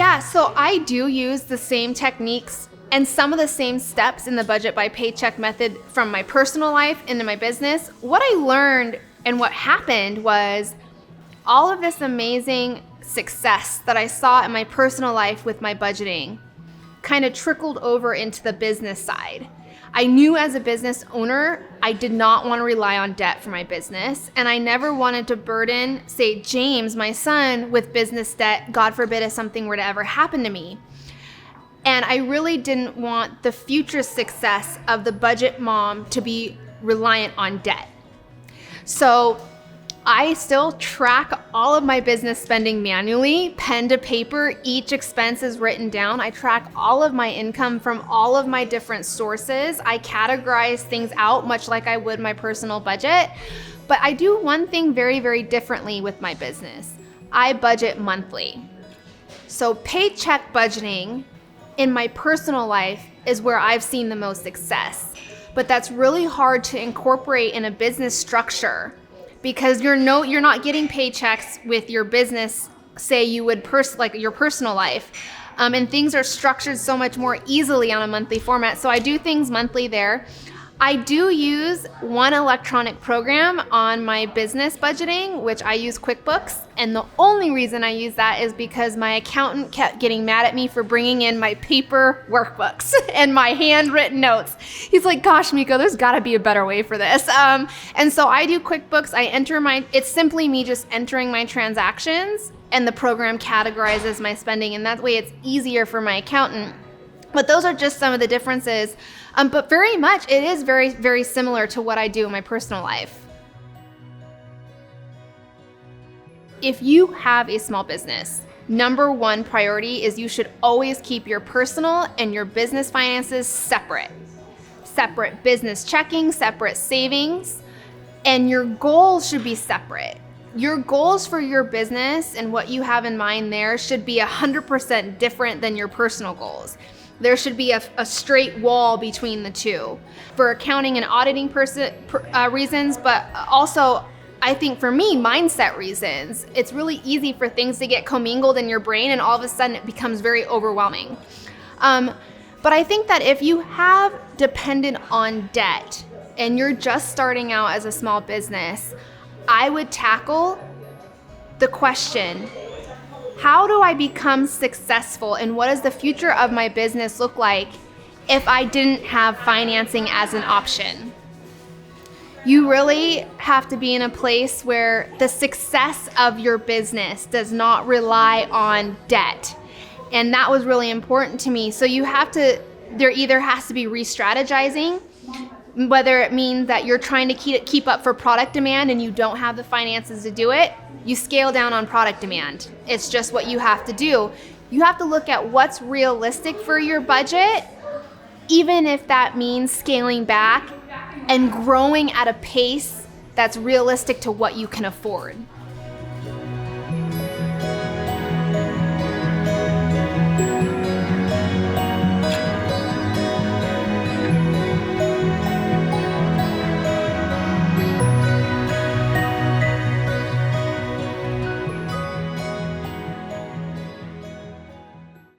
Yeah, so I do use the same techniques and some of the same steps in the budget by paycheck method from my personal life into my business. What I learned and what happened was all of this amazing success that I saw in my personal life with my budgeting kind of trickled over into the business side. I knew as a business owner, I did not want to rely on debt for my business. And I never wanted to burden, say, James, my son, with business debt, God forbid if something were to ever happen to me. And I really didn't want the future success of the budget mom to be reliant on debt. So I still track all of my business spending manually, pen to paper. Each expense is written down. I track all of my income from all of my different sources. I categorize things out much like I would my personal budget. But I do one thing very, very differently with my business. I budget monthly. So paycheck budgeting in my personal life is where I've seen the most success. But that's really hard to incorporate in a business structure, because you're not getting paychecks with your business, say you would like your personal life. And things are structured so much more easily on a monthly format. So I do things monthly there. I do use one electronic program on my business budgeting, which I use QuickBooks. And the only reason I use that is because my accountant kept getting mad at me for bringing in my paper workbooks and my handwritten notes. He's like, gosh, Miko, there's gotta be a better way for this. And so I do QuickBooks. It's simply me just entering my transactions, and the program categorizes my spending. And that way it's easier for my accountant. But those are just some of the differences. But very much, it is very, very similar to what I do in my personal life. If you have a small business, number one priority is you should always keep your personal and your business finances separate. Separate business checking, separate savings, and your goals should be separate. Your goals for your business and what you have in mind there should be 100% different than your personal goals. There should be a straight wall between the two for accounting and auditing reasons, but also I think for me, mindset reasons. It's really easy for things to get commingled in your brain and all of a sudden it becomes very overwhelming. But I think that if you have dependent on debt and you're just starting out as a small business, I would tackle the question, how do I become successful, and what does the future of my business look like if I didn't have financing as an option? You really have to be in a place where the success of your business does not rely on debt. And that was really important to me. So there either has to be re-strategizing, whether it means that you're trying to keep up for product demand and you don't have the finances to do it, you scale down on product demand. It's just what you have to do. You have to look at what's realistic for your budget, even if that means scaling back and growing at a pace that's realistic to what you can afford.